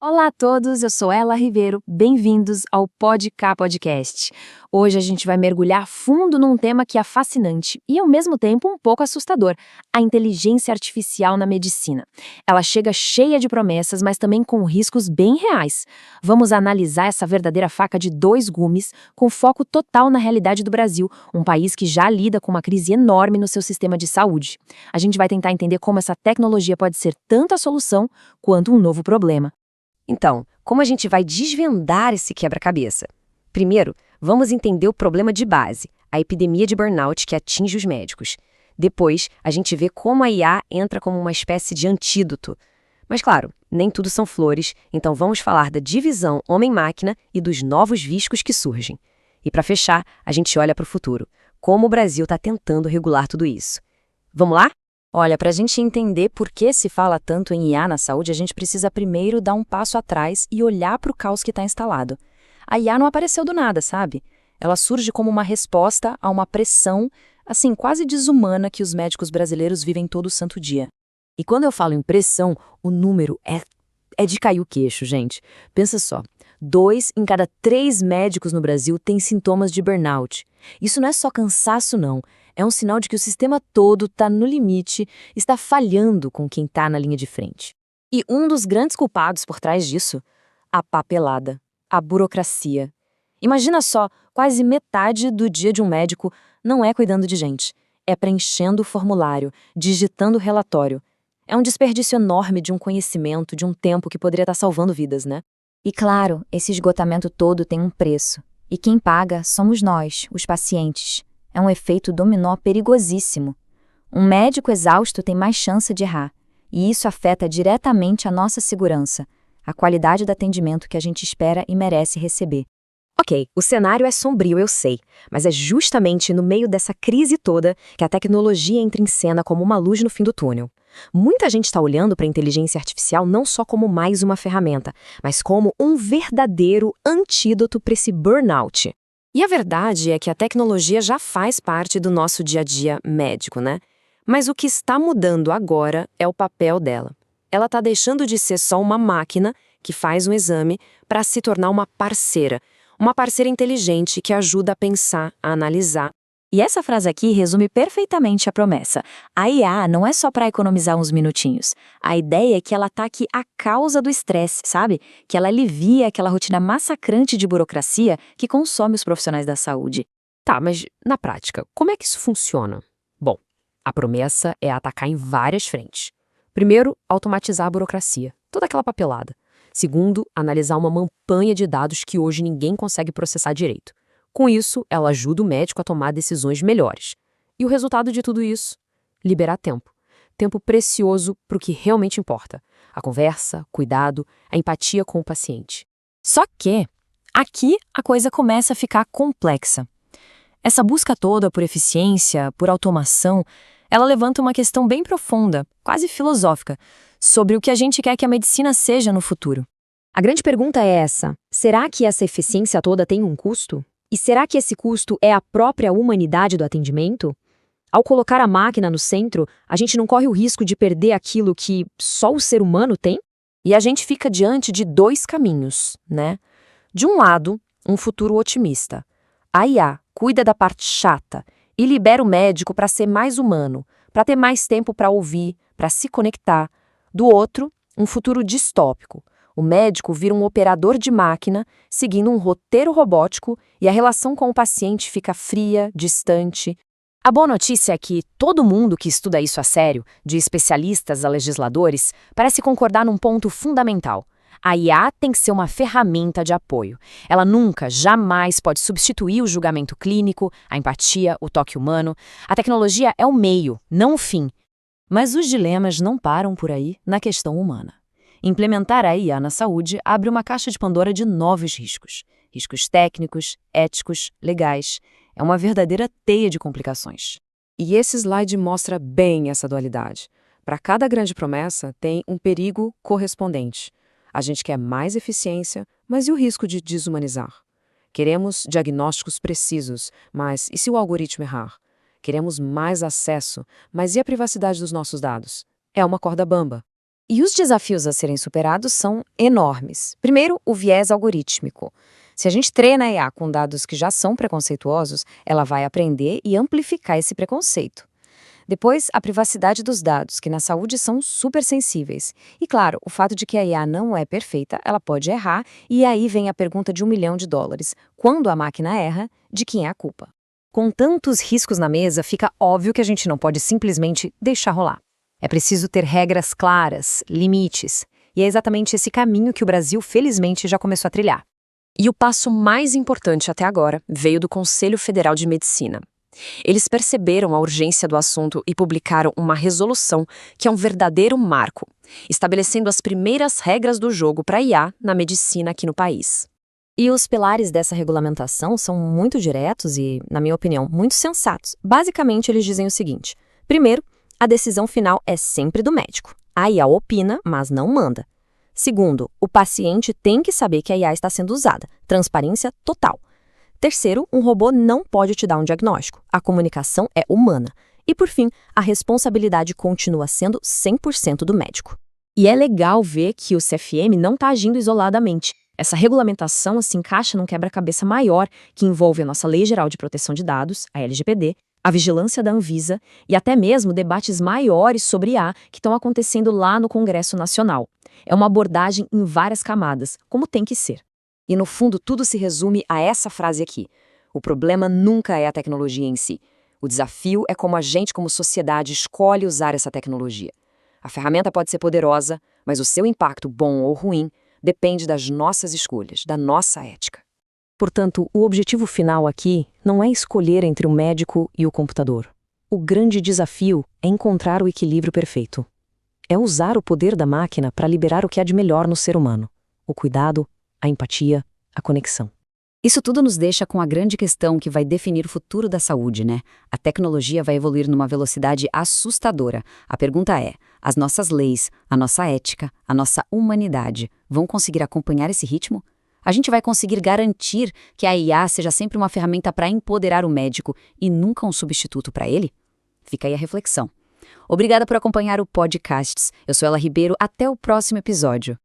Olá a todos, eu sou Ela Ribeiro, bem-vindos ao Pode Cá Podcast. Hoje a gente vai mergulhar fundo num tema que é fascinante e ao mesmo tempo um pouco assustador, a inteligência artificial na medicina. Ela chega cheia de promessas, mas também com riscos bem reais. Vamos analisar essa verdadeira faca de dois gumes, com foco total na realidade do Brasil, um país que já lida com uma crise enorme no seu sistema de saúde. A gente vai tentar entender como essa tecnologia pode ser tanto a solução quanto um novo problema. Então, como a gente vai desvendar esse quebra-cabeça? Primeiro, vamos entender o problema de base, a epidemia de burnout que atinge os médicos. Depois, a gente vê como a IA entra como uma espécie de antídoto. Mas claro, nem tudo são flores, então vamos falar da divisão homem-máquina e dos novos riscos que surgem. E para fechar, a gente olha para o futuro, como o Brasil está tentando regular tudo isso. Vamos lá? Olha, para a gente entender por que se fala tanto em IA na saúde, a gente precisa primeiro dar um passo atrás e olhar para o caos que está instalado. A IA não apareceu do nada, sabe? Ela surge como uma resposta a uma pressão, assim, quase desumana que os médicos brasileiros vivem todo santo dia. E quando eu falo em pressão, o número é de cair o queixo, gente. Pensa só, 2 em cada 3 médicos no Brasil têm sintomas de burnout. Isso não é só cansaço, não. É um sinal de que o sistema todo está no limite, está falhando com quem está na linha de frente. E um dos grandes culpados por trás disso? A papelada, a burocracia. Imagina só, quase metade do dia de um médico não é cuidando de gente. É preenchendo o formulário, digitando o relatório. É um desperdício enorme de um conhecimento, de um tempo que poderia estar salvando vidas, né? E claro, esse esgotamento todo tem um preço. E quem paga somos nós, os pacientes. É um efeito dominó perigosíssimo. Um médico exausto tem mais chance de errar. E isso afeta diretamente a nossa segurança, a qualidade do atendimento que a gente espera e merece receber. Ok, o cenário é sombrio, eu sei, mas é justamente no meio dessa crise toda que a tecnologia entra em cena como uma luz no fim do túnel. Muita gente está olhando para a inteligência artificial não só como mais uma ferramenta, mas como um verdadeiro antídoto para esse burnout. E a verdade é que a tecnologia já faz parte do nosso dia a dia médico, né? Mas o que está mudando agora é o papel dela. Ela está deixando de ser só uma máquina que faz um exame para se tornar uma parceira inteligente que ajuda a pensar, a analisar. E essa frase aqui resume perfeitamente a promessa. A IA não é só para economizar uns minutinhos. A ideia é que ela ataque a causa do estresse, sabe? Que ela alivie aquela rotina massacrante de burocracia que consome os profissionais da saúde. Tá, mas na prática, como é que isso funciona? Bom, a promessa é atacar em várias frentes. Primeiro, automatizar a burocracia, toda aquela papelada. Segundo, analisar uma montanha de dados que hoje ninguém consegue processar direito. Com isso, ela ajuda o médico a tomar decisões melhores. E o resultado de tudo isso? Liberar tempo. Tempo precioso para o que realmente importa. A conversa, cuidado, a empatia com o paciente. Só que, aqui a coisa começa a ficar complexa. Essa busca toda por eficiência, por automação, ela levanta uma questão bem profunda, quase filosófica, sobre o que a gente quer que a medicina seja no futuro. A grande pergunta é essa: será que essa eficiência toda tem um custo? E será que esse custo é a própria humanidade do atendimento? Ao colocar a máquina no centro, a gente não corre o risco de perder aquilo que só o ser humano tem? E a gente fica diante de 2 caminhos, né? De um lado, um futuro otimista. A IA cuida da parte chata e libera o médico para ser mais humano, para ter mais tempo para ouvir, para se conectar. Do outro, um futuro distópico. O médico vira um operador de máquina, seguindo um roteiro robótico, e a relação com o paciente fica fria, distante. A boa notícia é que todo mundo que estuda isso a sério, de especialistas a legisladores, parece concordar num ponto fundamental. A IA tem que ser uma ferramenta de apoio. Ela nunca, jamais pode substituir o julgamento clínico, a empatia, o toque humano. A tecnologia é o meio, não o fim. Mas os dilemas não param por aí na questão humana. Implementar a IA na saúde abre uma caixa de Pandora de novos riscos. Riscos técnicos, éticos, legais. É uma verdadeira teia de complicações. E esse slide mostra bem essa dualidade. Para cada grande promessa, tem um perigo correspondente. A gente quer mais eficiência, mas e o risco de desumanizar? Queremos diagnósticos precisos, mas e se o algoritmo errar? Queremos mais acesso, mas e a privacidade dos nossos dados? É uma corda bamba. E os desafios a serem superados são enormes. Primeiro, o viés algorítmico. Se a gente treina a IA com dados que já são preconceituosos, ela vai aprender e amplificar esse preconceito. Depois, a privacidade dos dados, que na saúde são super sensíveis. E claro, o fato de que a IA não é perfeita, ela pode errar, e aí vem a pergunta de $1 milhão. Quando a máquina erra, de quem é a culpa? Com tantos riscos na mesa, fica óbvio que a gente não pode simplesmente deixar rolar. É preciso ter regras claras, limites, e é exatamente esse caminho que o Brasil, felizmente, já começou a trilhar. E o passo mais importante até agora veio do Conselho Federal de Medicina. Eles perceberam a urgência do assunto e publicaram uma resolução que é um verdadeiro marco, estabelecendo as primeiras regras do jogo para IA na medicina aqui no país. E os pilares dessa regulamentação são muito diretos e, na minha opinião, muito sensatos. Basicamente, eles dizem o seguinte: primeiro, a decisão final é sempre do médico. A IA opina, mas não manda. Segundo, o paciente tem que saber que a IA está sendo usada. Transparência total. Terceiro, um robô não pode te dar um diagnóstico. A comunicação é humana. E, por fim, a responsabilidade continua sendo 100% do médico. E é legal ver que o CFM não está agindo isoladamente. Essa regulamentação se encaixa num quebra-cabeça maior que envolve a nossa Lei Geral de Proteção de Dados, a LGPD, a vigilância da Anvisa e até mesmo debates maiores sobre IA que estão acontecendo lá no Congresso Nacional. É uma abordagem em várias camadas, como tem que ser. E no fundo tudo se resume a essa frase aqui: o problema nunca é a tecnologia em si. O desafio é como a gente, como sociedade, escolhe usar essa tecnologia. A ferramenta pode ser poderosa, mas o seu impacto, bom ou ruim, depende das nossas escolhas, da nossa ética. Portanto, o objetivo final aqui não é escolher entre o médico e o computador. O grande desafio é encontrar o equilíbrio perfeito. É usar o poder da máquina para liberar o que há de melhor no ser humano: o cuidado, a empatia, a conexão. Isso tudo nos deixa com a grande questão que vai definir o futuro da saúde, né? A tecnologia vai evoluir numa velocidade assustadora. A pergunta é: as nossas leis, a nossa ética, a nossa humanidade vão conseguir acompanhar esse ritmo? A gente vai conseguir garantir que a IA seja sempre uma ferramenta para empoderar o médico e nunca um substituto para ele? Fica aí a reflexão. Obrigada por acompanhar o Podcasts. Eu sou Ela Ribeiro. Até o próximo episódio.